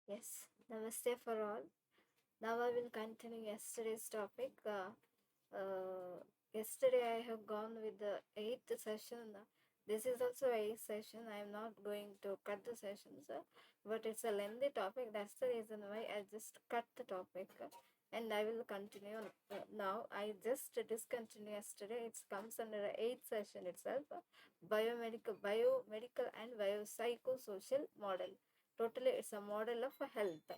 Yes, namaste for all. Now I will continue yesterday's topic. Yesterday I have gone with the eighth session. This is also eighth session. I am not going to cut the sessions, but it's a lengthy topic. That's the reason why I just cut the topic, and I will continue now. I just discontinue yesterday. It comes under the eighth session itself. Biomedical and biopsychosocial model. Totally, it's a model of health.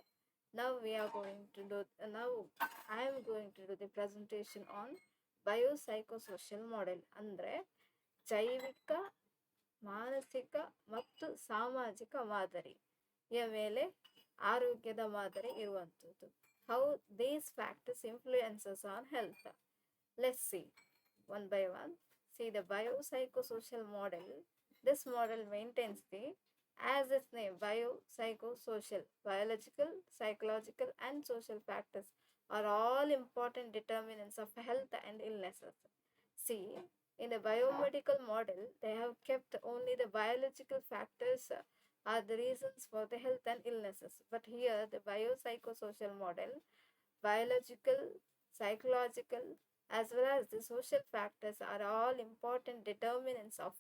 Now we are going to do, now I am going to do the presentation on biopsychosocial model. ಅಂದರೆ ಜೈವಿಕ ಮಾನಸಿಕ ಮತ್ತು ಸಾಮಾಜಿಕ ಮಾದರಿಯ ಮೇಲೆ ಆರೋಗ್ಯದ ಮಾದರಿ ಇರುವಂಥದ್ದು. How these factors influences on health. Let's see one by one. See the biopsychosocial model. This model maintains the, as its name, biopsychosocial, biological, psychological, and social factors are all important determinants of health and illnesses. See, in the biomedical model, they have kept only the biological factors are the reasons for the health and illnesses. But here, the biopsychosocial model, biological, psychological, as well as the social factors are all important determinants of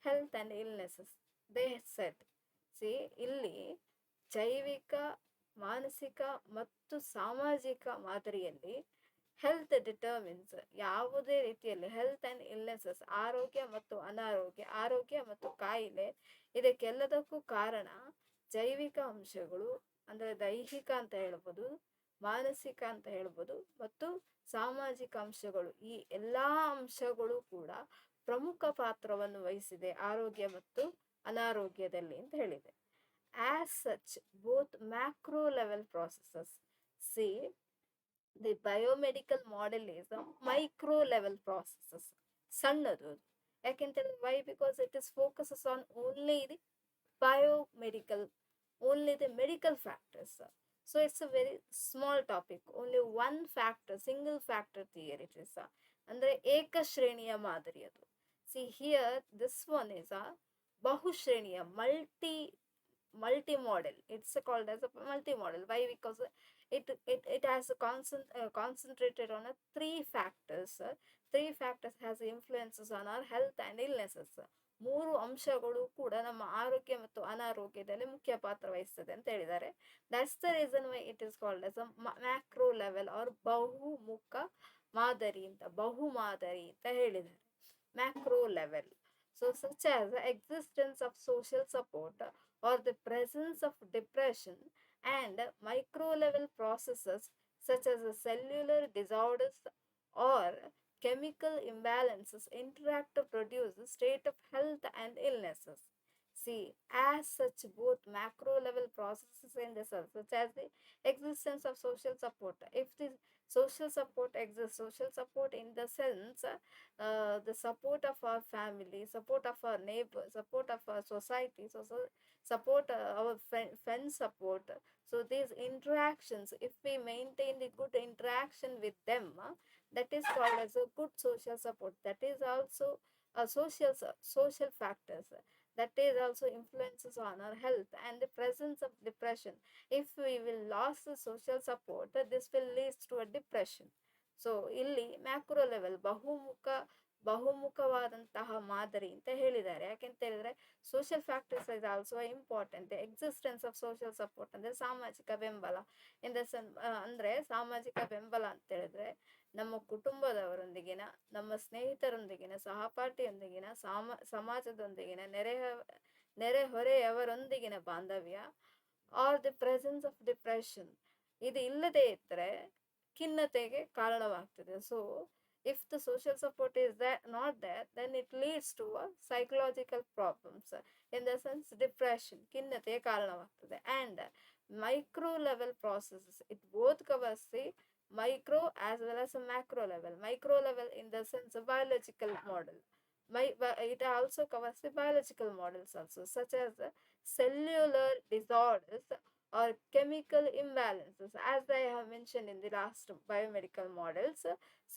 health and illnesses. They said, see, ಇಲ್ಲಿ ಜೈವಿಕ ಮಾನಸಿಕ ಮತ್ತು ಸಾಮಾಜಿಕ ಮಾದರಿಯಲ್ಲಿ health determines ಯಾವುದೇ ರೀತಿಯಲ್ಲಿ health and illnesses, ಆರೋಗ್ಯ ಮತ್ತು ಅನಾರೋಗ್ಯ, ಆರೋಗ್ಯ ಮತ್ತು ಕಾಯಿಲೆ, ಇದಕ್ಕೆಲ್ಲದಕ್ಕೂ ಕಾರಣ ಜೈವಿಕ ಅಂಶಗಳು, ಅಂದರೆ ದೈಹಿಕ ಅಂತ ಹೇಳ್ಬೋದು, ಮಾನಸಿಕ ಅಂತ ಹೇಳ್ಬೋದು, ಮತ್ತು ಸಾಮಾಜಿಕ ಅಂಶಗಳು. ಈ ಎಲ್ಲ ಅಂಶಗಳು ಕೂಡ ಪ್ರಮುಖ ಪಾತ್ರವನ್ನು ವಹಿಸಿದೆ ಆರೋಗ್ಯ ಮತ್ತು ಅನಾರೋಗ್ಯದಲ್ಲಿ ಅಂತ ಹೇಳಿದೆ. As such both macro level processes. See, the biomedical model is the micro level processes. ಸಣ್ಣದು ಅದು. ಯಾಕೆಂತೇಳಿದ್ರೆ why? Because it is focuses on only the biomedical, only the medical factors. So it's a very small topic, only one factor, single factor theory it is. ಅಂದರೆ ಏಕಶ್ರೇಣಿಯ ಮಾದರಿ ಅದು. See here this one is a ಬಹುಶ್ರೇಣಿಯ multi model. It's called as a multi model. Why? Because it has concentrated on three factors. Three factors has influences on our health and illnesses. ಮೂರು ಅಂಶಗಳು ಕೂಡ ನಮ್ಮ ಆರೋಗ್ಯ ಮತ್ತು ಅನಾರೋಗ್ಯದಲ್ಲಿ ಮುಖ್ಯ ಪಾತ್ರ ವಹಿಸ್ತದೆ ಅಂತ ಹೇಳಿದ್ದಾರೆ. That's the reason why it is called as a macro level or ಬಹುಮುಖ ಮಾದರಿ ಅಂತ, ಬಹುಮಾದರಿ ಅಂತ ಹೇಳಿದ್ದಾರೆ. Macro level. So such as the existence of social support or the presence of depression, and micro level processes such as the cellular disorders or chemical imbalances interact to produce a state of health and illnesses. See, as such, both macro level processes in the cell, such as the existence of social support. If the social support exists, social support in the sense, the support of our family, support of our neighbors, support of our society, support our friend support. So these interactions, if we maintain the good interaction with them, that is called as a good social support. That is also a social factors. That is also influences on our health. And the presence of depression, if we will lose the social support, this will lead to a depression. So ಇಲ್ಲಿ macro level ಬಹುಮುಖವಾದಂತಹ ಮಾದರಿ ಅಂತ ಹೇಳಿದ್ದಾರೆ. ಯಾಕೆಂತ ಹೇಳಿದ್ರೆ social factors is also important. Existence of social support ಅಂದರೆ ಸಾಮಾಜಿಕ ಬೆಂಬಲ. In the ಅಂದರೆ ಸಾಮಾಜಿಕ ಬೆಂಬಲ ಅಂತ ಹೇಳಿದ್ರೆ ನಮ್ಮ ಕುಟುಂಬದವರೊಂದಿಗಿನ, ನಮ್ಮ ಸ್ನೇಹಿತರೊಂದಿಗಿನ, ಸಹಪಾಠಿಯೊಂದಿಗಿನ, ಸಮಾಜದೊಂದಿಗಿನ, ನೆರೆಹೊರೆಯವರೊಂದಿಗಿನ ಬಾಂಧವ್ಯ, R the presence of depression. ಇದು ಇಲ್ಲದೇ ಇದ್ದರೆ ಖಿನ್ನತೆಗೆ ಕಾರಣವಾಗ್ತದೆ. So if the social support is not there, then it leads to a psychological problems, in the sense depression, ಖಿನ್ನತೆಗೆ ಕಾರಣವಾಗ್ತದೆ. And micro level processes, it both covers the micro as well as a macro level. Micro level in the sense of biological model. It also covers the biological models also, such as cellular disorders or chemical imbalances. As I have mentioned in the last biomedical models,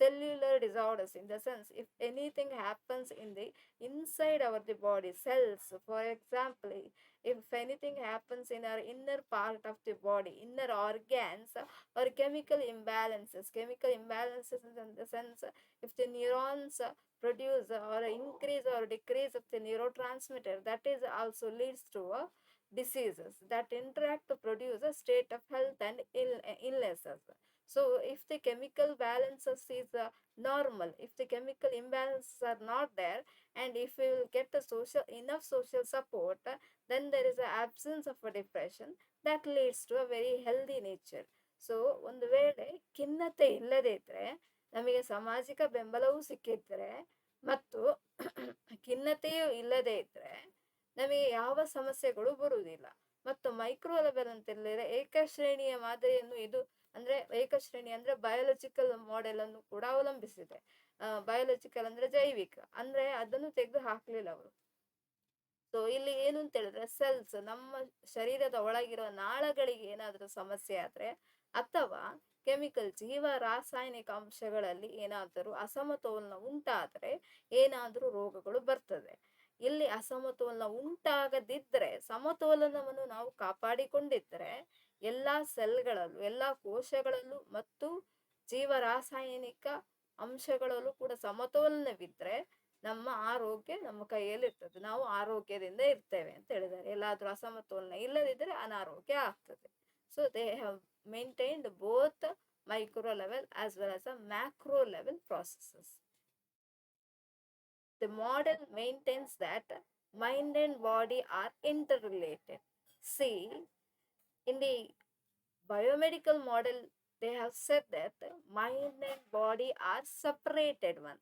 cellular disorders in the sense if anything happens in the inside of the body cells, for example, if anything happens in our inner part of the body, inner organs, or chemical imbalances in the sense, if the neurons produce or increase or decrease of the neurotransmitter, that is also leads to diseases that interact to produce a state of health and illnesses. So if the chemical balances is normal, if the chemical imbalances are not there, and if we will get a social enough social support, then there is an absence of a depression that leads to a very healthy nature. So ಒಂದು ವೇಳೆ ಖಿನ್ನತೆ ಇಲ್ಲದೇ ಇದ್ರೆ, ನಮಗೆ ಸಾಮಾಜಿಕ ಬೆಂಬಲವೂ ಸಿಕ್ಕಿದ್ರೆ ಮತ್ತು ಖಿನ್ನತೆಯೂ ಇಲ್ಲದೇ ಇದ್ರೆ ನಮಗೆ ಯಾವ ಸಮಸ್ಯೆಗಳು ಬರುವುದಿಲ್ಲ. ಮತ್ತು ಮೈಕ್ರೋ ಲೆವೆಲ್ ಅಂತ ಹೇಳಿದ್ರೆ ಏಕಶ್ರೇಣಿಯ ಮಾದರಿಯನ್ನು ಇದು ಅಂದ್ರೆ ಏಕಶ್ರೇಣಿ ಅಂದ್ರೆ ಬಯೋಲಜಿಕಲ್ ಮಾಡೆಲ್ ಅನ್ನು ಕೂಡ ಅವಲಂಬಿಸಿದೆ. ಬಯೋಲಜಿಕಲ್ ಅಂದ್ರೆ ಜೈವಿಕ, ಅಂದ್ರೆ ಅದನ್ನು ತೆಗೆದು ಹಾಕ್ಲಿಲ್ಲ ಅವರು. ಸೊ ಇಲ್ಲಿ ಏನು ಅಂತ ಹೇಳಿದ್ರೆ ಸೆಲ್ಸ್, ನಮ್ಮ ಶರೀರದ ಒಳಗಿರೋ ನಾಳಗಳಿಗೆ ಏನಾದರೂ ಸಮಸ್ಯೆ ಆದ್ರೆ ಅಥವಾ ಕೆಮಿಕಲ್ ಜೀವ ರಾಸಾಯನಿಕ ಅಂಶಗಳಲ್ಲಿ ಏನಾದರೂ ಅಸಮತೋಲನ ಉಂಟಾದ್ರೆ ಏನಾದರೂ ರೋಗಗಳು ಬರ್ತದೆ. ಇಲ್ಲಿ ಅಸಮತೋಲನ ಉಂಟಾಗದಿದ್ರೆ, ಸಮತೋಲನವನ್ನು ನಾವು ಕಾಪಾಡಿಕೊಂಡಿದ್ರೆ ಎಲ್ಲಾ ಸೆಲ್ಗಳಲ್ಲೂ ಎಲ್ಲಾ ಕೋಶಗಳಲ್ಲೂ ಮತ್ತು ಜೀವ ರಾಸಾಯನಿಕ ಅಂಶಗಳಲ್ಲೂ ಕೂಡ ಸಮತೋಲನವಿದ್ರೆ ನಮ್ಮ ಆರೋಗ್ಯ ನಮ್ಮ ಕೈಯಲ್ಲಿರ್ತದೆ, ನಾವು ಆರೋಗ್ಯದಿಂದ ಇರ್ತೇವೆ ಅಂತ ಹೇಳಿದ್ದಾರೆ. ಎಲ್ಲಾದ್ರೂ ಅಸಮತೋಲನ ಇಲ್ಲದಿದ್ರೆ ಅನಾರೋಗ್ಯ ಆಗ್ತದೆ. So they have maintained both micro level as well as a macro level processes. The model maintains that mind and body are interrelated. See, in the biomedical model, they have said that mind and body are separated one.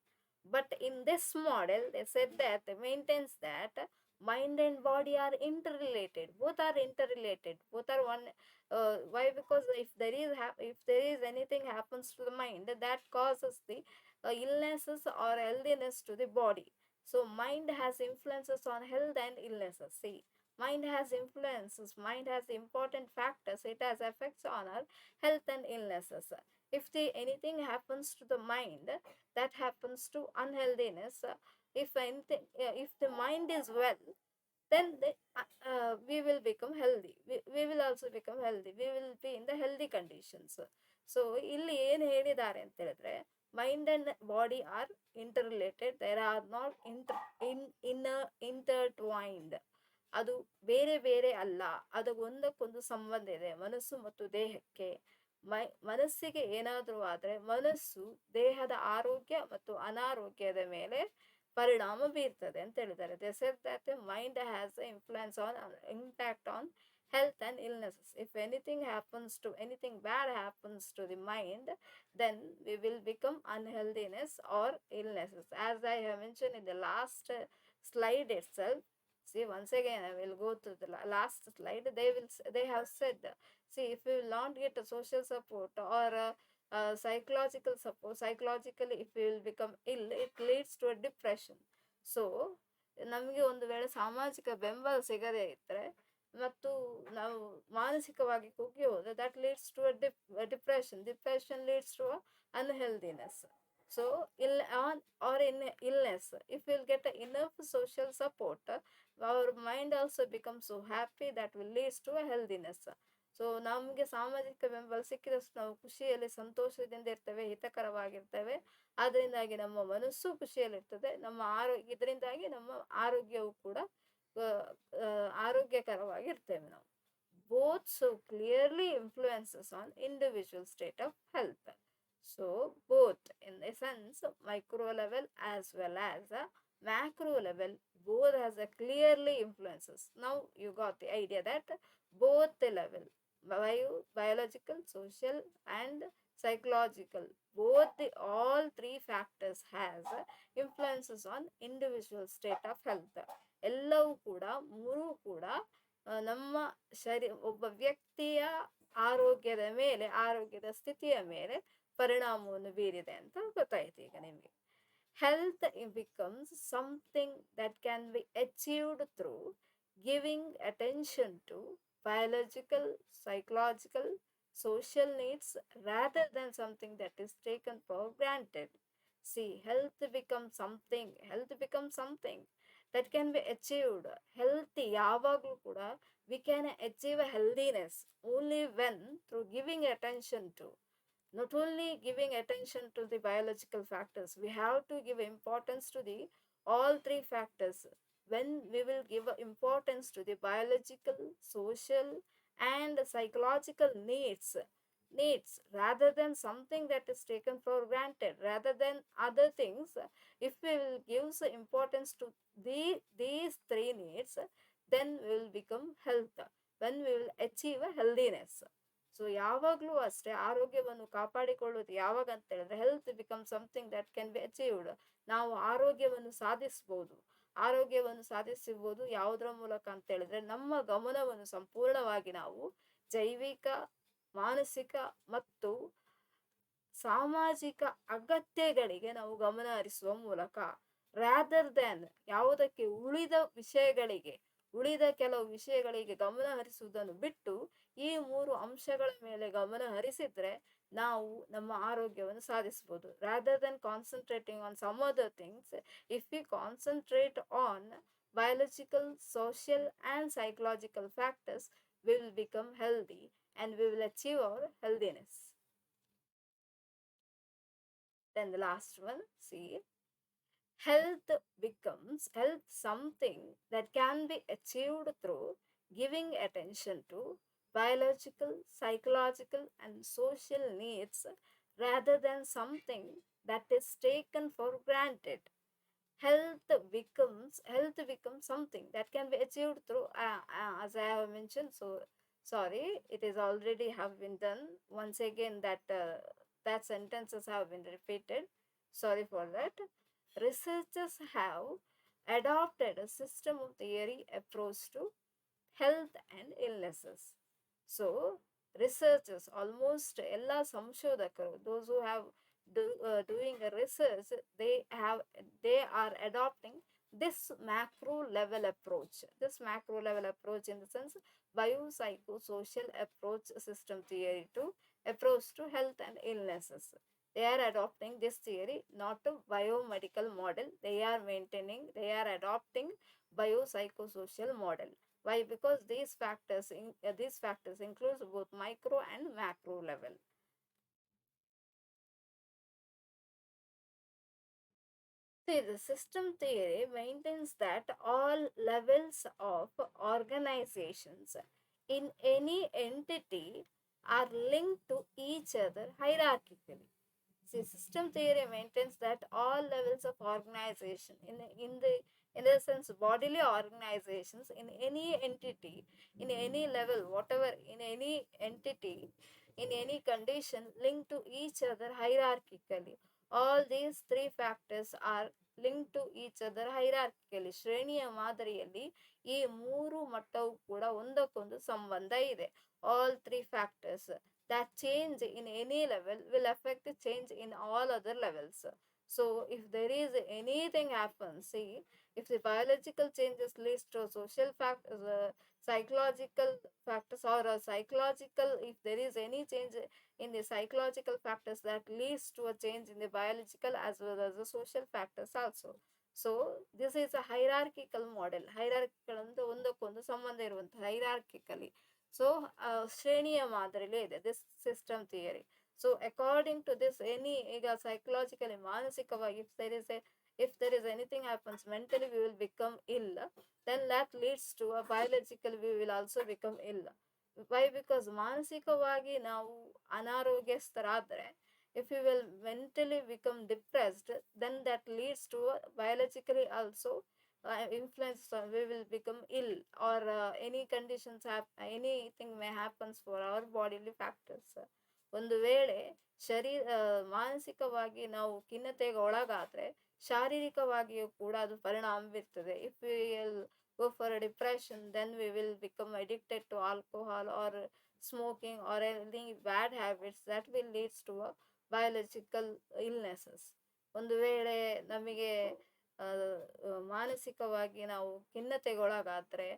But in this model, they said that maintains that mind and body are interrelated. Both are interrelated. Both are one. Why? Because if there is anything happens to the mind, that causes the illnesses or healthiness to the body. So mind has influences on health and illnesses. See, mind has influences. Mind has important factors. It has effects on our health and illnesses. If anything happens to the mind, that happens to unhealthiness. If the mind is well, then we will become healthy. We will also become healthy. We will be in the healthy conditions. So ಇಲ್ಲಿ ಏನು ಹೇಳಿದ್ದಾರೆ ಅಂತ ಹೇಳಿದ್ರೆ, mind and body are interrelated, there are not intertwined. ಅದು ಬೇರೆ ಬೇರೆ ಅಲ್ಲ, ಅದು ಒಂದಕ್ಕೊಂದು ಸಂಬಂಧ ಇದೆ ಮನಸ್ಸು ಮತ್ತು ದೇಹಕ್ಕೆ. ಮನಸ್ಸಿಗೆ ಏನಾದರೂ ಆದರೆ ಮನಸ್ಸು ದೇಹದ ಆರೋಗ್ಯ ಮತ್ತು ಅನಾರೋಗ್ಯದ ಮೇಲೆ ಪರಿಣಾಮ ಬೀರ್ತದೆ ಅಂತ ಹೇಳಿದ್ದಾರೆ. They said that mind has influence on impact on health and illnesses. If anything bad happens to the mind, then we will become unhealthiness or illnesses. As I have mentioned in the last slide itself, see, once again I will go to the last slide. They have said, see, if we will not get a social support or psychological support, psychologically if we will become ill, it leads to a depression. So ನಮಗೆ ಒಂದು ವೇಳೆ ಸಾಮಾಜಿಕ ಬೆಂಬಲ ಸಿಗದೇ ಇದ್ರೆ ಮತ್ತು ನಾವು ಮಾನಸಿಕವಾಗಿ ಕುಗ್ಗಿ ಹೋದ್ರೆ, that leads to depression leads to unhealthiness. So in illness, if we'll get enough social support, our mind also becomes so happy, that will leads to a healthiness. So ನಮಗೆ ಸಾಮಾಜಿಕ ಬೆಂಬಲ ಸಿಕ್ಕಿದಷ್ಟು ನಾವು ಖುಷಿಯಲ್ಲಿ ಸಂತೋಷದಿಂದ ಇರ್ತೇವೆ, ಹಿತಕರವಾಗಿರ್ತೇವೆ. ಅದರಿಂದಾಗಿ ನಮ್ಮ ಮನಸ್ಸು ಖುಷಿಯಲ್ಲಿರ್ತದೆ, ಇದರಿಂದಾಗಿ ನಮ್ಮ ಆರೋಗ್ಯವು ಕೂಡ ಆರೋಗ್ಯಕರವಾಗಿರ್ತೇವೆ ನಾವು. Both so clearly influences on individual state of health. So both in the sense micro level as well as a macro level, both has a clearly influences. Now you got the idea that both the level, biological, social and psychological, all three factors has influences on individual state of health. ಎಲ್ಲವೂ ಕೂಡ ಮೂರೂ ಕೂಡ ನಮ್ಮ ಒಬ್ಬ ವ್ಯಕ್ತಿಯ ಆರೋಗ್ಯದ ಸ್ಥಿತಿಯ ಮೇಲೆ ಪರಿಣಾಮವನ್ನು ಬೀರಿದೆ ಅಂತ ಗೊತ್ತಾಯ್ತು ಈಗ ನಿಮಗೆ. Health becomes something that can be achieved through giving attention to biological, psychological, social needs rather than something that is taken for granted. See, health becomes something that can be achieved. Healthy ಯಾವಾಗಲೂ ಕೂಡ we can achieve a healthiness only when through giving attention to, not only giving attention to the biological factors, we have to give importance to the all three factors. When we will give importance to the biological, social, and psychological needs rather than something that is taken for granted, rather than other things, if we will give importance to these three needs, then we will become health, when we will achieve a healthiness. So ಯಾವಾಗಲೂ ಅಷ್ಟೇ ಆರೋಗ್ಯವನ್ನು ಕಾಪಾಡಿಕೊಳ್ಳುವುದು ಯಾವಾಗ ಅಂತ ಹೇಳಿದ್ರೆ health become something that can be achieved. ನಾವು ಆರೋಗ್ಯವನ್ನು ಸಾಧಿಸಬಹುದು. ಆರೋಗ್ಯವನ್ನು ಸಾಧಿಸಬಹುದು ಯಾವುದರ ಮೂಲಕ ಅಂತ ಹೇಳಿದ್ರೆ ನಮ್ಮ ಗಮನವನ್ನು ಸಂಪೂರ್ಣವಾಗಿ ನಾವು ಜೈವಿಕ, ಮಾನಸಿಕ ಮತ್ತು ಸಾಮಾಜಿಕ ಅಗತ್ಯಗಳಿಗೆ ನಾವು ಗಮನ ಹರಿಸುವ ಮೂಲಕ, ರಾದರ್ ದ್ಯಾನ್ ಯಾವುದಕ್ಕೆ ಉಳಿದ ಕೆಲವು ವಿಷಯಗಳಿಗೆ ಗಮನ ಹರಿಸುವುದನ್ನು ಬಿಟ್ಟು ಈ ಮೂರು ಅಂಶಗಳ ಮೇಲೆ ಗಮನ ಹರಿಸಿದ್ರೆ ನಾವು ನಮ್ಮ ಆರೋಗ್ಯವನ್ನು ಸಾಧಿಸಬಹುದು. Rather than concentrating on some other things, if we concentrate on biological, social, and psychological factors, we will become healthy and we will achieve our healthiness. Then the last one, see, health something that can be achieved through giving attention to biological, psychological, and social needs rather than something that is taken for granted. Health becomes something that can be achieved through, as I have mentioned. So sorry, it is already have been done once again, that sentences have been repeated. Sorry for that. Researchers have adopted a system of theory approach to health and illnesses. So researchers, almost ella samshodakaru, those who have doing a research, they are adopting this macro level approach in the sense biopsychosocial approach system theory to approach to health and illnesses. They are adopting this theory, not a biomedical model. They are adopting biopsychosocial model. Why? Because these factors includes both micro and macro level. See, the system theory maintains that all levels of organizations in any entity are linked to each other hierarchically. See, system theory maintains that all levels of organization in the sense bodily organizations in any entity, in any level, whatever, in any entity, in any condition, linked to each other hierarchically. All these three factors are linked to each other hierarchically. ಶ್ರೇಣಿಯ ಮಾದರಿಯಲ್ಲಿ ಈ ಮೂರು ಮಟ್ಟವು ಕೂಡ ಒಂದಕ್ಕೊಂದು ಸಂಬಂಧ ಇದೆ. All three factors that change in any level will affect the change in all other levels. So if there is anything happens, see, if the biological changes leads to social factors, psychological factors, or if there is any change in the psychological factors, that leads to a change in the biological as well as the social factors also. So this is a hierarchical model. Hierarchical ಅಂದ್ರೆ ಒಂದಕ್ಕೊಂದು ಸಂಬಂಧ ಇರುವಂತ hierarchically. So ಶ್ರೇಣಿಯ ಮಾದರಿಲೇ ಇದೆ this system theory. So according to this, ಈಗ psychologically, ಮಾನಸಿಕವಾಗಿ, if there is anything happens mentally, we will become ill, then that leads to a biological, we will also become ill. Why? Because ಮಾನಸಿಕವಾಗಿ ನಾವು ಅನಾರೋಗ್ಯಸ್ಥರಾದ್ರೆ, if we will mentally become depressed, then that leads to biologically also influence, we will become ill, or any conditions anything may happens for our bodily factors. ಒಂದು ವೇಳೆ ಮಾನಸಿಕವಾಗಿ ನಾವು ಖಿನ್ನತೆಗೆ ಒಳಗಾದ್ರೆ ಶಾರೀರಿಕವಾಗಿಯೂ ಕೂಡ ಅದು ಪರಿಣಾಮ ಬೀರ್ತದೆ. If we will go for a depression, then we will become addicted to alcohol or smoking or any bad habits that will leads to a biological illnesses. ಒಂದು ವೇಳೆ ನಮಗೆ ಮಾನಸಿಕವಾಗಿ ನಾವು ಖಿನ್ನತೆಗೊಳಗಾದ್ರೆ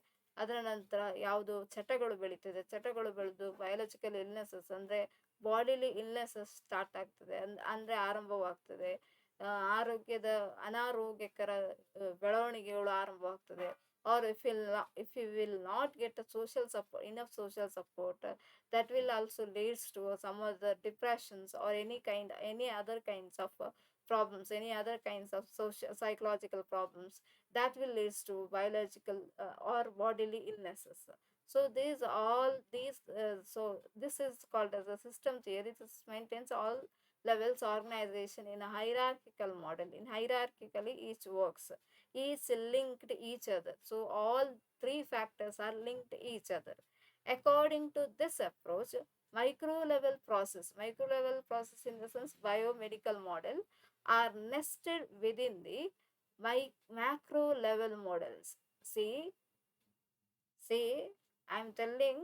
ಅದರ ನಂತರ ಯಾವುದು ಚಟಗಳು ಬೆಳೆದು ಬಯಾಲಜಿಕಲ್ ಇಲ್ನೆಸಸ್ ಅಂದ್ರೆ ಬಾಡಿಲಿ ಇಲ್ನೆಸಸ್ ಸ್ಟಾರ್ಟ್ ಆಗ್ತದೆ, ಅಂದ್ರೆ ಆರಂಭವಾಗ್ತದೆ. ಆರೋಗ್ಯದ ಅನಾರೋಗ್ಯಕರ ಬೆಳವಣಿಗೆಗಳು ಆರಂಭವಾಗ್ತದೆ. Or if you will not get a social support, enough social support, that will also leads to some other depressions or any other kinds of problems, any other kinds of social psychological problems, that will leads to biological or bodily illnesses. So this is called as a system theory. This maintains all levels organization in a hierarchical model. In hierarchically each works, each linked each other, so all three factors are linked each other. According to this approach, micro level process in the sense biomedical model are nested within the macro level models. See, I'm telling,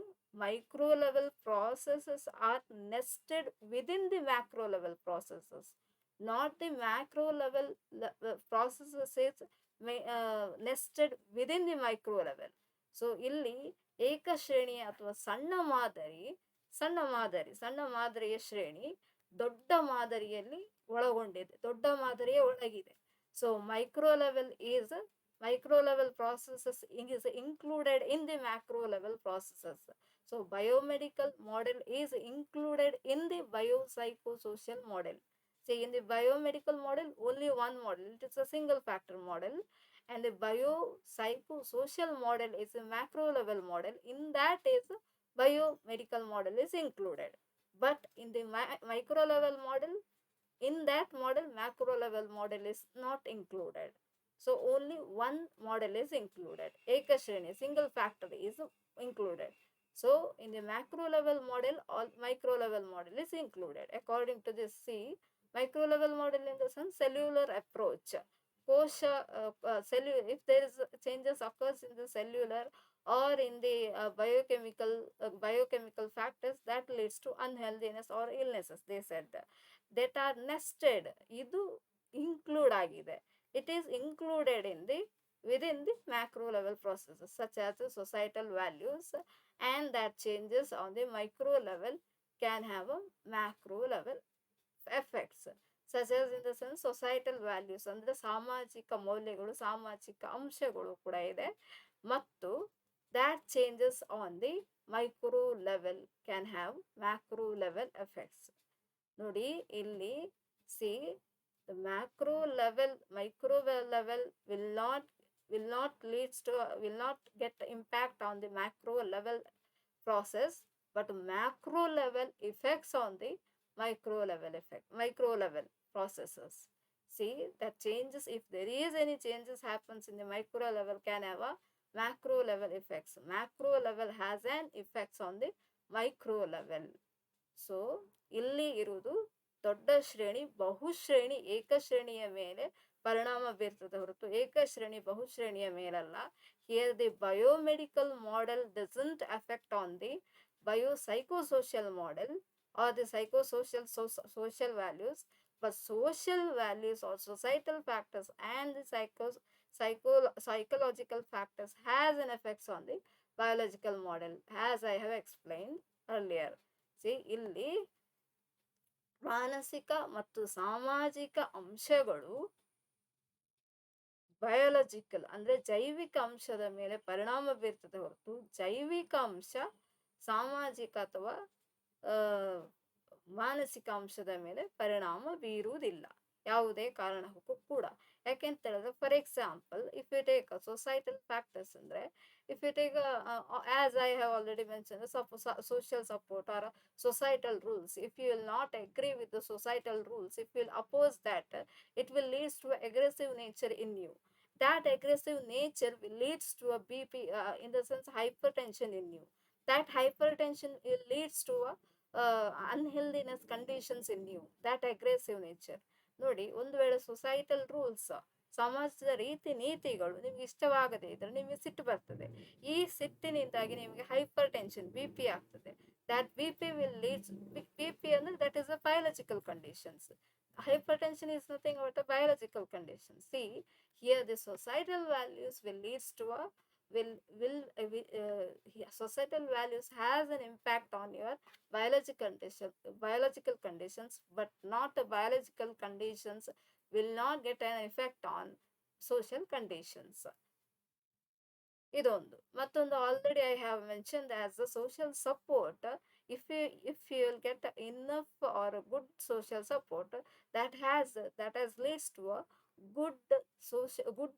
micro level processes are nested within the macro level processes, not the macro level processes is nested within the micro level. So ಇಲ್ಲಿ ಏಕ ಶ್ರೇಣಿಯ ಅಥವಾ ಸಣ್ಣ ಮಾದರಿಯ ಶ್ರೇಣಿ ದೊಡ್ಡ ಮಾದರಿಯಲ್ಲಿ ಒಳಗೊಂಡಿದೆ, ದೊಡ್ಡ ಮಾದರಿಯ ಒಳಗಿದೆ. So micro level processes is included in the macro level processes. So biomedical model is included in the biopsychosocial model. See, in the biomedical model, only one model, it is a single factor model, and the biopsychosocial model is a macro level model. In that is biomedical model is included. But in the micro level model, in that model, macro level model is not included. So only one model is included. Ekashreni, single factor is included. So in the macro level model, all micro level model is included. According to this, see, micro level model in the sense cellular approach. Kosha, if there is changes occurs in the cellular or in the biochemical factors, that leads to unhealthiness or illnesses, they said, that are nested. Idu include agide. It is included in the within the macro level processes, such as the societal values, and that changes on the micro level can have a macro level effects, such as in the sense societal values ಅಂದ್ರೆ ಸಾಮಾಜಿಕ ಮೌಲ್ಯಗಳು, ಸಾಮಾಜಿಕ ಅಂಶಗಳು ಕೂಡ ಇದೆ. ಮತ್ತು that changes on the micro level can have macro level effects. ನೋಡಿ ಇಲ್ಲಿ, see, the micro level will not get impact on the macro level process, but macro level effects on the micro level processes. See, that changes, if there is any changes happens in the micro level, can have a macro level effects. Macro level has an effects on the micro level. So ಇಲ್ಲಿ ಇರುವುದು ದೊಡ್ಡ ಶ್ರೇಣಿ ಬಹುಶ್ರೇಣಿ ಏಕಶ್ರೇಣಿಯ ಮೇಲೆ ಪರಿಣಾಮ ಬೀರ್ತದೆ ಹೊರತು ಏಕಶ್ರೇಣಿ ಬಹುಶ್ರೇಣಿಯ ಮೇಲಲ್ಲ. Here the biomedical model doesn't affect on the biopsychosocial model or the social values, but social values or societal factors and the psychological factors has an effects on the biological model, as I have explained earlier. See, ಇಲ್ಲಿ ಮಾನಸಿಕ ಮತ್ತು ಸಾಮಾಜಿಕ ಅಂಶಗಳು biological ಅಂದ್ರೆ ಜೈವಿಕ ಅಂಶದ ಮೇಲೆ ಪರಿಣಾಮ ಬೀರ್ತದೆ ಹೊರತು ಜೈವಿಕ ಅಂಶ ಸಾಮಾಜಿಕ ಅಥವಾ ಮಾನಸಿಕ ಅಂಶದ ಮೇಲೆ ಪರಿಣಾಮ ಬೀರುವುದಿಲ್ಲ ಯಾವುದೇ ಕಾರಣಕ್ಕೂ ಕೂಡ. ಯಾಕೆಂತ ಹೇಳಿದ್ರೆ, for example, if you take societal factors ಅಂದ್ರೆ, if you take as I have already mentioned, social support or societal rules, if you will not agree with the societal rules, if you will oppose that, it will leads to aggressive nature in you. That aggressive nature will leads to a BP, in the sense hypertension in you. That hypertension will leads to a unhealthiness conditions in you. That aggressive nature. ನೋಡಿ, ಒಂದು ವೇಳೆ societal rules, ಸಮಾಜದ ರೀತಿ ನೀತಿಗಳು ನಿಮ್ಗೆ ಇಷ್ಟವಾಗದೇ ಇದ್ರೆ ನಿಮಗೆ ಸಿಟ್ಟು ಬರ್ತದೆ. ಈ ಸಿಟ್ಟಿನಿಂದಾಗಿ ನಿಮಗೆ ಹೈಪರ್ ಟೆನ್ಷನ್ BP ಆಗ್ತದೆ. that BP will leads, BP ಅಂದ್ರೆ that is a biological conditions. Hypertension is nothing but a biological condition. See, here the societal values will leads to a societal values has an impact on your biological conditions, but not biological conditions will not get an effect on social conditions. ಇದೊಂದು ಮತ್ತೊಂದು already I have mention as a social support. if you will get enough or a good social support that has leads to a good good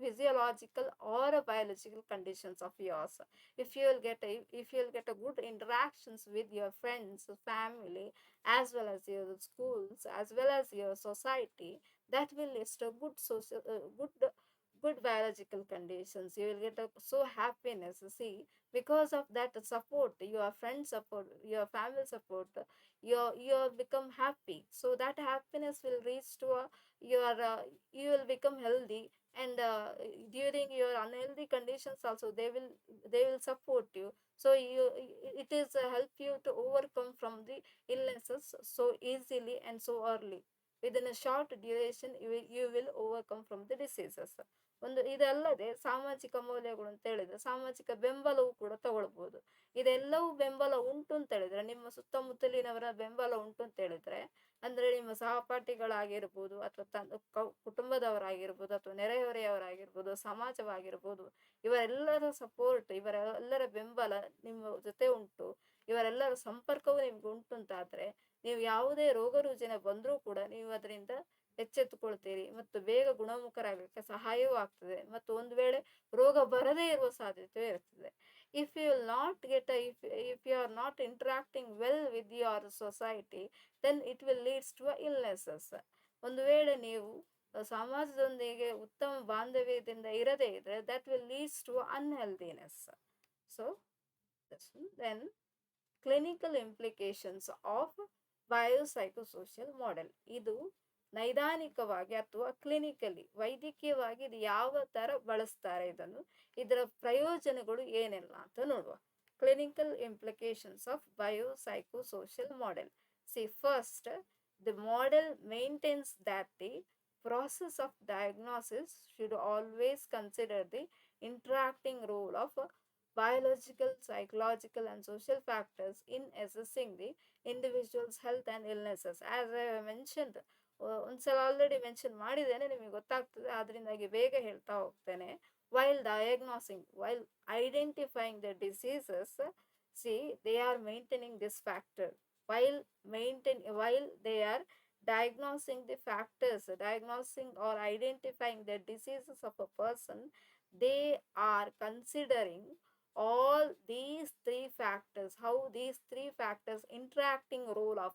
physiological or a biological conditions of yours. If you will get a good interactions with your friends, family, as well as your schools, as well as your society, that will lead to good social good biological conditions. You will get so happiness, see, because of that support, your friend support, your family support, you become happy. So that happiness will reach to your you will become healthy. And during your unhealthy conditions also, they will support you. So it is help you to overcome from the illnesses so easily and so early. Within a short duration, you will overcome from the diseases. ಒಂದು ಇದಲ್ಲದೆ ಸಾಮಾಜಿಕ ಮೌಲ್ಯಗಳು ಅಂತ ಹೇಳಿದ್ರೆ ಸಾಮಾಜಿಕ ಬೆಂಬಲವು ಕೂಡ ತಗೊಳ್ಬಹುದು. ಇದೆಲ್ಲವೂ ಬೆಂಬಲ ಉಂಟು ಅಂತ ಹೇಳಿದ್ರೆ, ನಿಮ್ಮ ಸುತ್ತಮುತ್ತಲಿನವರ ಬೆಂಬಲ ಉಂಟು ಅಂತ ಹೇಳಿದ್ರೆ, ಅಂದ್ರೆ ನಿಮ್ಮ ಸಹಪಾಠಿಗಳಾಗಿರ್ಬೋದು, ಅಥವಾ ಕುಟುಂಬದವರಾಗಿರ್ಬೋದು, ಅಥವಾ ನೆರೆಹೊರೆಯವರಾಗಿರ್ಬೋದು, ಸಮಾಜವಾಗಿರ್ಬೋದು, ಇವರೆಲ್ಲರ ಸಪೋರ್ಟ್, ಇವರೆಲ್ಲರ ಬೆಂಬಲ ನಿಮ್ಮ ಜೊತೆ ಉಂಟು, ಇವರೆಲ್ಲರ ಸಂಪರ್ಕವು ನಿಮ್ಗೆ ಉಂಟು ಅಂತಾದ್ರೆ, ನೀವು ಯಾವುದೇ ರೋಗ ರುಜಿನ ಬಂದರೂ ಕೂಡ ನೀವು ಅದರಿಂದ ಎಚ್ಚೆತ್ತುಕೊಳ್ತೀರಿ ಮತ್ತು ಬೇಗ ಗುಣಮುಖರಾಗಲಿಕ್ಕೆ ಸಹಾಯವೂ ಆಗ್ತದೆ. ಮತ್ತು ಒಂದು ವೇಳೆ ರೋಗ ಬರದೇ ಇರುವ ಸಾಧ್ಯತೆ ಇರ್ತದೆ. If you are not interacting well with your society, then it will leads to illnesses. ಒಂದು ವೇಳೆ ನೀವು ಸಮಾಜದೊಂದಿಗೆ ಉತ್ತಮ ಬಾಂಧವ್ಯದಿಂದ ಇರದೇ ಇದ್ರೆ, that will leads to unhealthiness. So then clinical implications of biopsychosocial model. ಇದು ನೈದಾನಿಕವಾಗಿ ಅಥವಾ ಕ್ಲಿನಿಕಲಿ ವೈದ್ಯಕೀಯವಾಗಿ ಇದು ಯಾವ ತರ ಬಳಸ್ತಾರೆ, ಇದರ ಪ್ರಯೋಜನಗಳು ಏನೆಲ್ಲ ಅಂತ ನೋಡುವ. Clinical implications of biopsychosocial model. See first, the model maintains that the process of diagnosis should always consider the interacting role of biological, psychological, and social factors in assessing the individual's health and illnesses. As I have mentioned, ಒಂದ್ಸಲ already mention ಮಾಡಿದ್ದೇನೆ, ನಿಮಗೆ ಗೊತ್ತಾಗ್ತದೆ, ಅದರಿಂದಾಗಿ ಬೇಗ ಹೇಳ್ತಾ ಹೋಗ್ತೇನೆ. While identifying the diseases, see, they are maintaining this factor. While they are diagnosing or identifying the diseases of a person, they are considering all these three factors, how these three factors interacting role of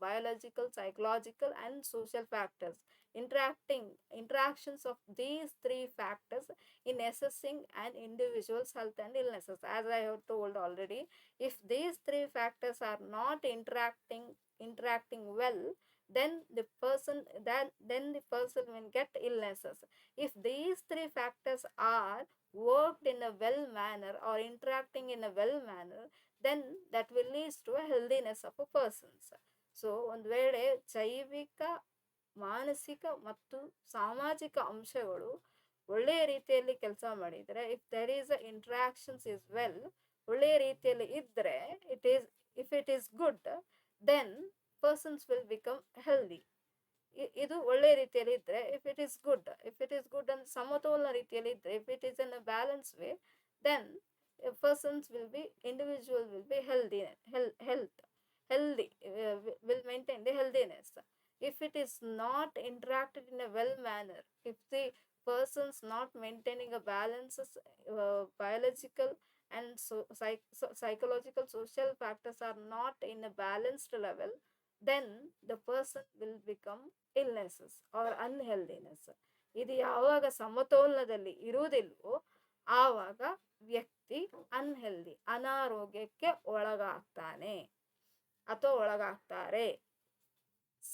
biological, psychological, and social factors, interactions of these three factors in assessing an individual's health and illnesses. As I have told already, if these three factors are not interacting well, then the person will get illnesses. If these three factors are worked in a well manner or interacting in a well manner, then that will lead to a healthiness of a person. So ಒಂದು ವೇಳೆ ಜೈವಿಕ, ಮಾನಸಿಕ ಮತ್ತು ಸಾಮಾಜಿಕ ಅಂಶಗಳು ಒಳ್ಳೆಯ ರೀತಿಯಲ್ಲಿ ಕೆಲಸ ಮಾಡಿದರೆ, if there is a interactions is well, ಒಳ್ಳೆಯ ರೀತಿಯಲ್ಲಿ ಇದ್ದರೆ, if it is good, then persons will become healthy. ಇದು ಒಳ್ಳೆ ರೀತಿಯಲ್ಲಿ ಇದ್ರೆ, ಇಫ್ ಇಟ್ ಈಸ್ ಗುಡ್ ಅಂದ್ರೆ ಸಮತೋಲನ ರೀತಿಯಲ್ಲಿ ಇದ್ರೆ, if it is in a balance way, then individual will be healthy, will maintain the healthiness. If it is not interacted in a well manner, if the person's not maintaining a balance, biological and psychological, social factors are not in a balanced level, then the person will become illnesses or unhealthiness. ಇದು ಯಾವಾಗ ಸಮತೋಲನದಲ್ಲಿ ಇರುವುದಿಲ್ವೋ ಆವಾಗ ವ್ಯಕ್ತಿ ಅನಾರೋಗ್ಯಕ್ಕೆ ಒಳಗಾಗ್ತಾನೆ ಅಥವಾ ಒಳಗಾಗ್ತಾರೆ.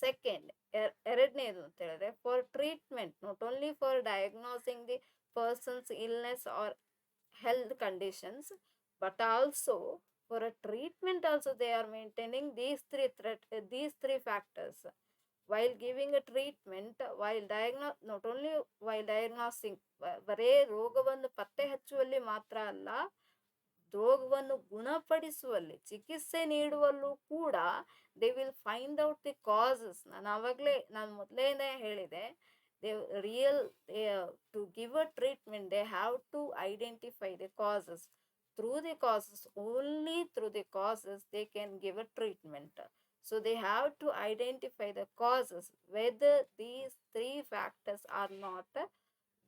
Second, ಎರಡನೇದು ಅಂತ ಹೇಳಿದ್ರೆ, for treatment, not only for diagnosing the persons illness or health conditions, but also for a treatment also they are maintaining these three factors. While giving a treatment, not only while diagnosing, ಬರೇ ರೋಗವನ್ನು ಪತ್ತೆ ಹಚ್ಚುವಲ್ಲಿ ಮಾತ್ರ ಅಲ್ಲ, ರೋಗವನ್ನು ಗುಣಪಡಿಸುವಲ್ಲಿ, ಚಿಕಿತ್ಸೆ ನೀಡುವಲ್ಲೂ ಕೂಡ they will find out the causes. ನಾನು ಮೊದಲೇನೆ ಹೇಳಿದೆ, they real to give a treatment they have to identify the causes. Through the causes, only through the causes they can give a treatment. So they have to identify the causes, whether these three factors are not,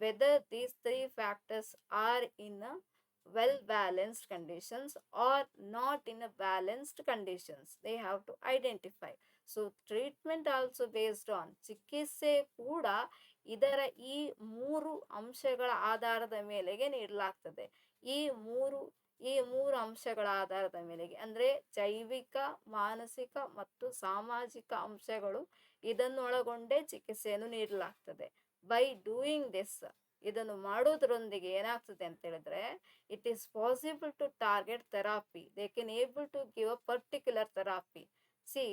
whether these three factors are in a well balanced conditions or not in a balanced conditions. They have to identify. So treatment also based on, ಚಿಕಿತ್ಸೆ ಕೂಡ ಇದರ ಈ ಮೂರು ಅಂಶಗಳ ಆಧಾರದ ಮೇಲೆಗೆ ನೀಡಲಾಗ್ತದೆ. ಈ ಮೂರು ಅಂಶಗಳ ಆಧಾರದ ಮೇಲೆಗೆ, ಅಂದ್ರೆ ಜೈವಿಕ, ಮಾನಸಿಕ ಮತ್ತು ಸಾಮಾಜಿಕ ಅಂಶಗಳು ಇದನ್ನೊಳಗೊಂಡೇ ಚಿಕಿತ್ಸೆಯನ್ನು ನೀಡಲಾಗ್ತದೆ. ಬೈ ಡೂಯಿಂಗ್ ದಿಸ್, ಇದನ್ನು ಮಾಡೋದ್ರೊಂದಿಗೆ ಏನಾಗ್ತದೆ ಅಂತ ಹೇಳಿದ್ರೆ, it is possible to target therapy. They can able to give a particular therapy. See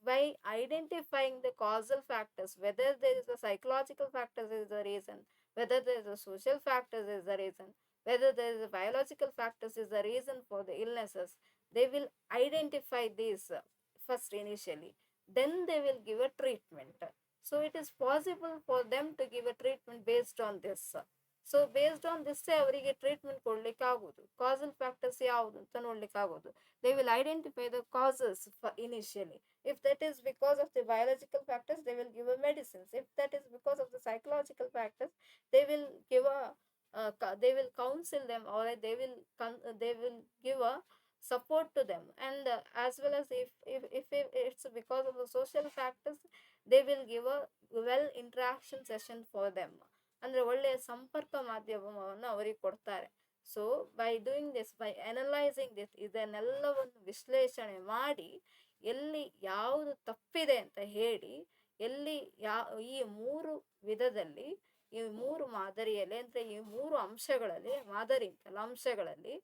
by identifying the causal factors, whether there is a psychological factors is the reason, whether there is a social factors is the reason, whether there is a biological factors is the reason for the illnesses, they will identify these first initially, then they will give a treatment. So it is possible for them to give a treatment based on this. So based on this ಅವರಿಗೆ treatment ಕೊಡ್ಲಿಕ್ಕೆ ಆಗೋದು. Castle factors ಯಾವುದು ಅಂತ ನೋಡ್ಲಿಕ್ಕೆ ಆಗೋದು. They will identify the causes initially. If that is because of the biological factors, they will give a medicines. If that is because of the psychological factors, they will give a they will counsel them, or they will give a support to them. And as well as if it's because of the social factors, they will give a well interaction session for them. ಅಂದ್ರೆ ಒಳ್ಳೆಯ ಸಂಪರ್ಕ ಮಾಧ್ಯಮವನ್ನು ಅವರಿಗೆ ಕೊಡ್ತಾರೆ. So by doing this, by analysing this, ಇದನ್ನೆಲ್ಲವನ್ನು ವಿಶ್ಲೇಷಣೆ ಮಾಡಿ ಎಲ್ಲಿ ಯಾವುದು ತಪ್ಪಿದೆ ಅಂತ ಹೇಳಿ, ಎಲ್ಲಿ ಈ ಮೂರು ವಿಧದಲ್ಲಿ, ಈ ಮೂರು ಮಾದರಿಯಲ್ಲಿ, ಅಂದರೆ ಈ ಮೂರು ಅಂಶಗಳಲ್ಲಿ, ಮಾದರಿ ಅಂತಲ್ಲ, ಅಂಶಗಳಲ್ಲಿ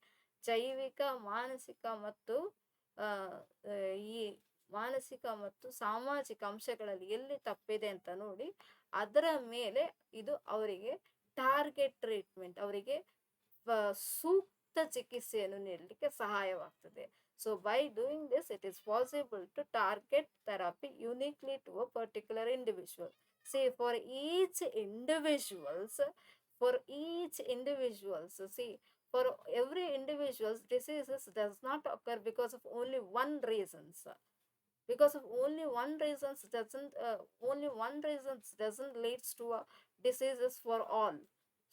ಜೈವಿಕ, ಮಾನಸಿಕ ಮತ್ತು ಈ ಮಾನಸಿಕ ಮತ್ತು ಸಾಮಾಜಿಕ ಅಂಶಗಳಲ್ಲಿ ಎಲ್ಲಿ ತಪ್ಪಿದೆ ಅಂತ ನೋಡಿ, ಅದರ ಮೇಲೆ ಇದು ಅವರಿಗೆ ಟಾರ್ಗೆಟ್ ಟ್ರೀಟ್ಮೆಂಟ್, ಅವರಿಗೆ ಸೂಕ್ತ ಚಿಕಿತ್ಸೆಯನ್ನು ನೀಡಲಿಕ್ಕೆ ಸಹಾಯವಾಗ್ತದೆ. So by doing this, it is possible to target therapy uniquely to a particular individual. See, for each individuals, see, for every individual's diseases does not occur because of only one reasons. Because of only one reasons doesn't leads to a diseases for all.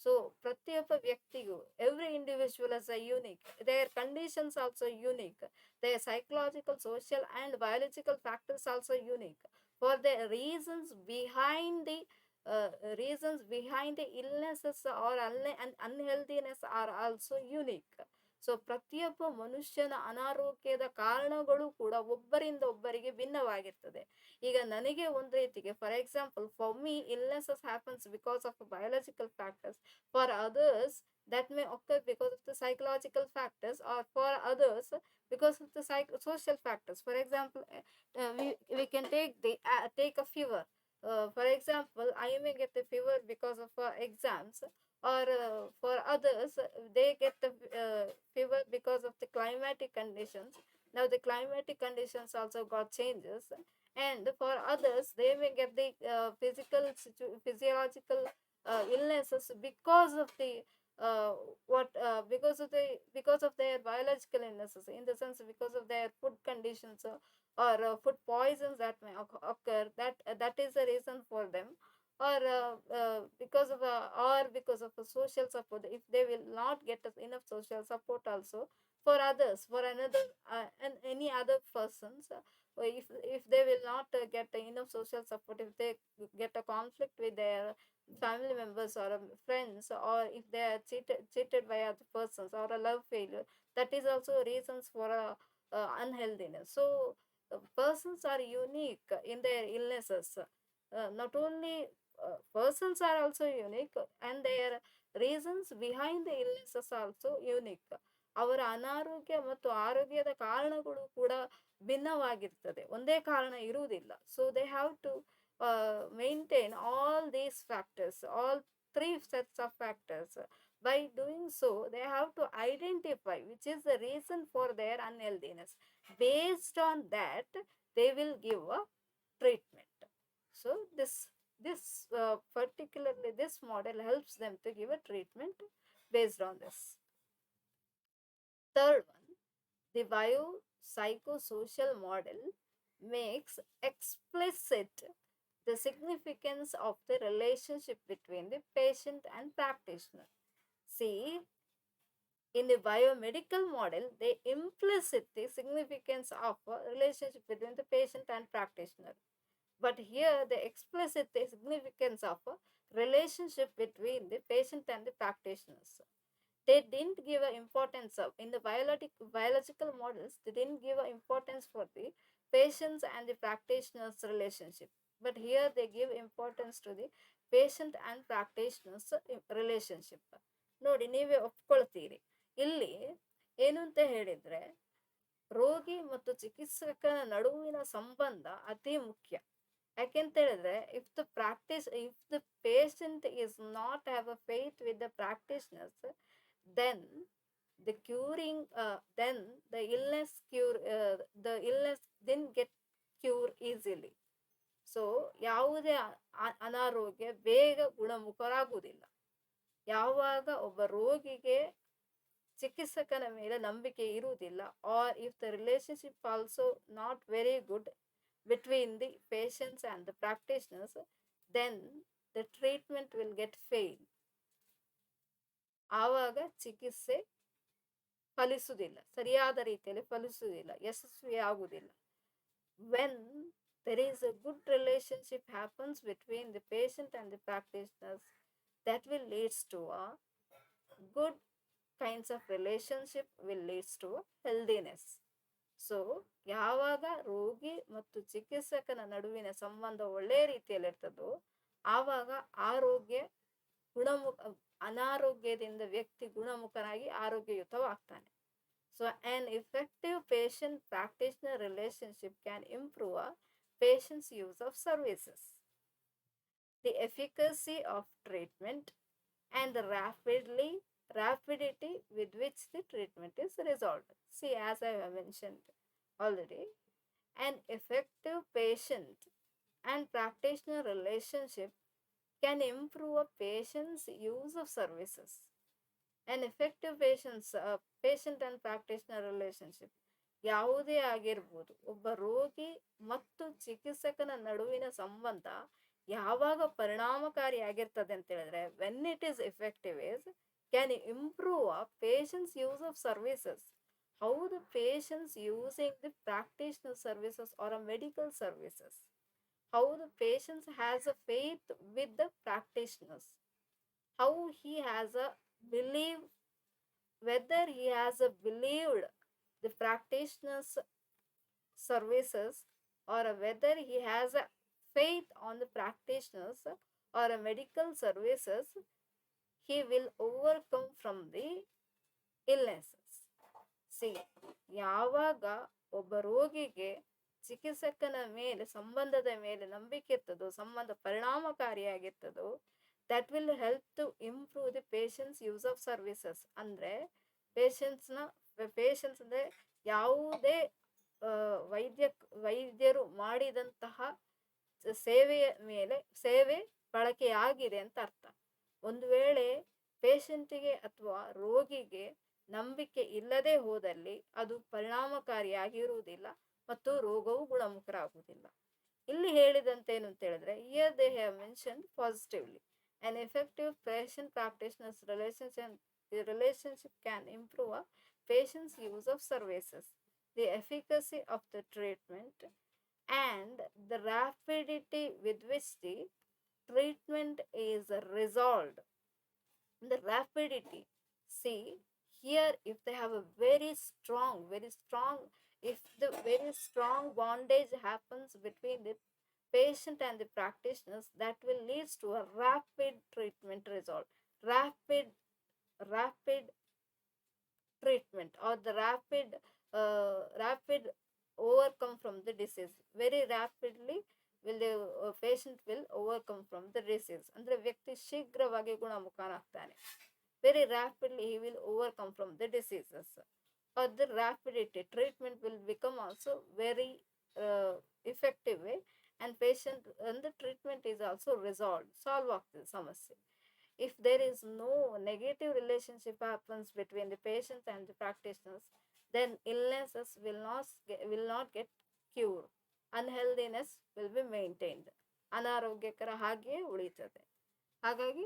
So ಪ್ರತಿಯೊಬ್ಬ ವ್ಯಕ್ತಿಗೂ, every individual is a unique, their conditions also unique, their psychological, social and biological factors also unique, for the reasons behind the illnesses or unhealthiness are also unique. So ಪ್ರತಿಯೊಬ್ಬ ಮನುಷ್ಯನ ಅನಾರೋಗ್ಯದ ಕಾರಣಗಳು ಕೂಡ ಒಬ್ಬರಿಂದ ಒಬ್ಬರಿಗೆ ಭಿನ್ನವಾಗಿರ್ತದೆ. ಈಗ ನನಗೆ ಒಂದು ರೀತಿಗೆ, for example, for me illnesses happens because of biological factors, for others that may occur because of the psychological factors, or for others because of the social factors. For example, we can take a fever. For example, I may get the fever because of exams, or for others they get the fever because of the climatic conditions. Now the climatic conditions also got changes, and for others they may get the physiological illnesses because of the because of their biological illnesses, in the sense because of their food conditions, or food poisons that may occur, that is the reason for them, or because of a social support, if they will not get enough social support also. For others, for another and any other persons, if they will not get enough social support, if they get a conflict with their family members or friends, or if they are cheated by other persons, or a love failure, that is also reasons for unhealthiness. So persons are unique in their illnesses. Not only persons are also unique, and their reasons behind the illnesses are also unique. ಅವರ ಅನಾರೋಗ್ಯ ಮತ್ತು ಆರೋಗ್ಯದ ಕಾರಣಗಳು ಕೂಡ ಭಿನ್ನವಾಗಿರ್ತದೆ, ಒಂದೇ ಕಾರಣ ಇರುವುದಿಲ್ಲ. So they have to maintain all these factors, all three sets of factors, By doing so, they have to identify which is the reason for their unhealthiness. Based on that, they will give a treatment. So this particularly this model helps them to give a treatment based on this. Third one, the biopsychosocial model makes explicit the significance of the relationship between the patient and practitioner. See, in the biomedical model, they implicit the significance of a relationship between the patient and practitioner. But here, they explicit the significance of a relationship between the patient and the practitioners. They didn't give a importance of in the biological models. They didn't give a importance for the patients and the practitioners relationship. But here, they give importance to the patient and practitioners relationship. ನೋಡಿ ನೀವೇ ಒಪ್ಕೊಳ್ತೀರಿ ಇಲ್ಲಿ ಏನು ಅಂತ ಹೇಳಿದ್ರೆ ರೋಗಿ ಮತ್ತು ಚಿಕಿತ್ಸಕನ ನಡುವಿನ ಸಂಬಂಧ ಅತಿ ಮುಖ್ಯ. ಯಾಕೆಂತ ಹೇಳಿದ್ರೆ if the patient is not have a faith with the practitioners, then the curing then the illness didn't get cure easily. So ಯಾವುದೇ ಅನಾರೋಗ್ಯ ಬೇಗ ಗುಣಮುಖರಾಗುವುದಿಲ್ಲ. ಯಾವಾಗ ಒಬ್ಬ ರೋಗಿಗೆ ಚಿಕಿತ್ಸಕನ ಮೇಲೆ ನಂಬಿಕೆ ಇರುವುದಿಲ್ಲ, or if the relationship also not very good between the patients and the practitioners, then the treatment will get fail. ಆವಾಗ ಚಿಕಿತ್ಸೆ ಫಲಿಸುವುದಿಲ್ಲ, ಸರಿಯಾದ ರೀತಿಯಲ್ಲಿ ಫಲಿಸುವುದಿಲ್ಲ, ಯಶಸ್ವಿ ಆಗುವುದಿಲ್ಲ. When there is a good relationship happens between the patient and the practitioners, that will leads to a good kinds of relationship will leads to healthiness. So ಯಾವಾಗ ರೋಗಿ ಮತ್ತು ಚಿಕಿತ್ಸಕನ ನಡುವಿನ ಸಂಬಂಧ ಒಳ್ಳೆಯ ರೀತಿಯಲ್ಲಿ ಇರ್ತದೋ ಆವಾಗ ಅನಾರೋಗ್ಯದಿಂದ ವ್ಯಕ್ತಿ ಗುಣಮುಖನಾಗಿ ಆರೋಗ್ಯಯುತವಾಗ್ತಾನೆ. So on effective patient practitioner relationship can improve a patient's use of services, the efficacy of treatment, and the rapidity with which the treatment is resolved. See, as I have mentioned already, an effective patient and practitioner relationship can improve a patient's use of services. An effective patient and practitioner relationship ಯಾವುದೇ ಆಗಿರ್ಬೋದು, ಒಬ್ಬ ರೋಗಿ ಮತ್ತು ಚಿಕಿತ್ಸಕನ ನಡುವಿನ ಸಂಬಂಧ ಯಾವಾಗ ಪರಿಣಾಮಕಾರಿಯಾಗಿರ್ತದೆ ಅಂತ ಹೇಳಿದ್ರೆ, when it is effective is can improve a patient's use of services. How the patients using the practitioner services or a medical services, how the patients has a faith with the practitioners, how he has a believe, whether he has a believed the practitioners services or whether he has a faith on the practitioners or a medical services, he will overcome from the illnesses. C, ಯಾವಾಗ ಒಬ್ಬ ರೋಗಿಗೆ ಚಿಕಿತ್ಸಕನ ಮೇಲೆ ಸಂಬಂಧದ ಮೇಲೆ ನಂಬಿಕೆ ಇರ್ತದೋ, ಸಂಬಂಧ ಪರಿಣಾಮಕಾರಿಯಾಗಿರ್ತದೋ, that will help to improve the patients use of services. ಅಂದರೆ ಪೇಷಂಟ್ಸ್ ಅಂದರೆ ಯಾವುದೇ ವೈದ್ಯರು ಮಾಡಿದಂತಹ ಸೇವೆಯ ಮೇಲೆ ಸೇವೆ ಬಳಕೆಯಾಗಿದೆ ಅಂತ ಅರ್ಥ. ಒಂದು ವೇಳೆ ಪೇಷಂಟಿಗೆ ಅಥವಾ ರೋಗಿಗೆ ನಂಬಿಕೆ ಇಲ್ಲದೆ ಹೋದಲ್ಲಿ ಅದು ಪರಿಣಾಮಕಾರಿಯಾಗಿರುವುದಿಲ್ಲ ಮತ್ತು ರೋಗವು ಗುಣಮುಖರಾಗುವುದಿಲ್ಲ. ಇಲ್ಲಿ ಹೇಳಿದಂತೆ ಏನು ಅಂತ ಹೇಳಿದ್ರೆ, here they have mention positively an effective patient practitioner's relationship can improve a patient's use of services, the efficacy of the treatment, and the rapidity with which the treatment is resolved. The rapidity, see here, if they have a very strong if the very strong bondage happens between the patient and the practitioners, that will leads to a rapid treatment result, rapid treatment, or the rapid overcome from the disease. Very rapidly will the patient will overcome from the disease. ಅಂದರೆ ವ್ಯಕ್ತಿ ಶೀಘ್ರವಾಗಿ ಗುಣಮುಖನಾಗ್ತಾನೆ. very rapidly he will overcome from the diseases, or the rapidity treatment will become also very effective way, and patient and the treatment is also resolved, solve ಆಗ್ತದೆ ಸಮಸ್ಯೆ. If there is no negative relationship happens between the patients and the practitioners, then illnesses will not get cured, unhealthiness will be maintained, ಅನಾರೋಗ್ಯಕರ ಹಾಗೆಯೇ ಉಳಿತದೆ. ಹಾಗಾಗಿ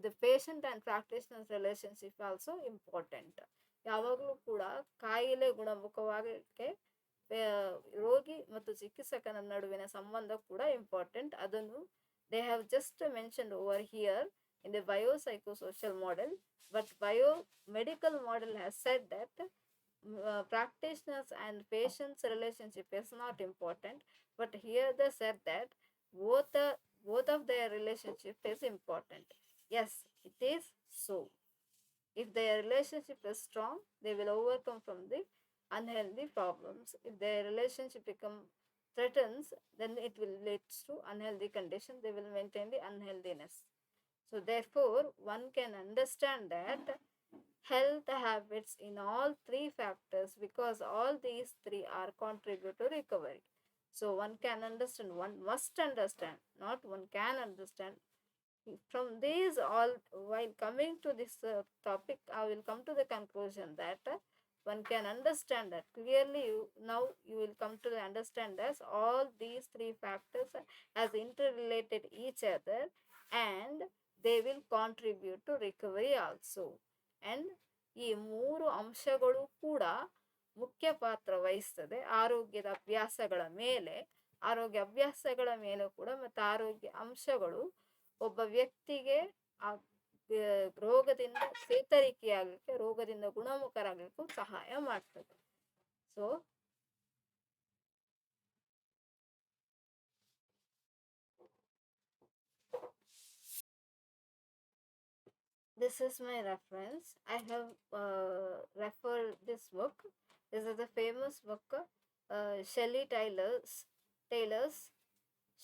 the patient and practitioners relationship also important. ಯಾವಾಗಲೂ ಕೂಡ ಕಾಯಿಲೆ ಗುಣಮುಖವಾಗಲಿಕ್ಕೆ ರೋಗಿ ಮತ್ತು ಚಿಕಿತ್ಸಕನ ನಡುವಿನ ಸಂಬಂಧ ಕೂಡ ಇಂಪಾರ್ಟೆಂಟ್. ಅದನ್ನು they have just mentioned over here in the biopsychosocial model, but biomedical model has said that practitioners and patients relationship is not important, but here they said that both of their relationship is important. Yes, it is so. If their relationship is strong, they will overcome from the unhealthy problems. If their relationship become threatens, then it will lead to unhealthy condition. They will maintain the unhealthiness. So therefore, one can understand that health habits in all three factors, because all these three are contribute to recovery. So one can understand, one must understand, not one can understand. From these all, while coming to this topic, I will come to the conclusion that one can understand that clearly. Now you will come to understand that all these three factors as interrelated each other, and they will contribute to recovery also. And ಈ ಮೂರು ಅಂಶಗಳು ಕೂಡ ಮುಖ್ಯ ಪಾತ್ರ ವಹಿಸ್ತದೆ ಆರೋಗ್ಯದ ಅಭ್ಯಾಸಗಳ ಮೇಲೆ. ಆರೋಗ್ಯ ಅಭ್ಯಾಸಗಳ ಮೇಲೆ ಕೂಡ ಮತ್ತು ಆರೋಗ್ಯ ಅಂಶಗಳು ಒಬ್ಬ ವ್ಯಕ್ತಿಗೆ ಆ ರೋಗದಿಂದ ಚೇತರಿಕೆಯಾಗಲಿಕ್ಕೆ, ರೋಗದಿಂದ ಗುಣಮುಖರಾಗಲಿಕ್ಕೂ ಸಹಾಯ ಮಾಡ್ತದೆ. So this is my reference. I have referred this book. This is a famous book, Shelley Taylor's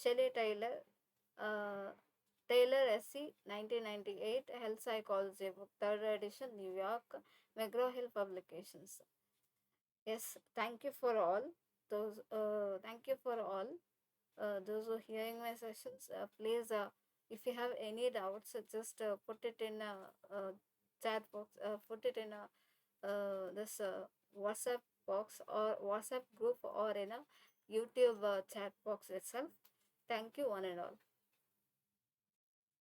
Shelley Taylor SC 1998 Health Psychology book, 3rd edition, New York, McGraw-Hill Publications. Yes, thank you for all those. Thank you for all those who are hearing my sessions. Please, if you have any doubts, just put it in a chat box. Put it in a this WhatsApp box or WhatsApp group, or in a YouTube chat box itself. Thank you, one and all.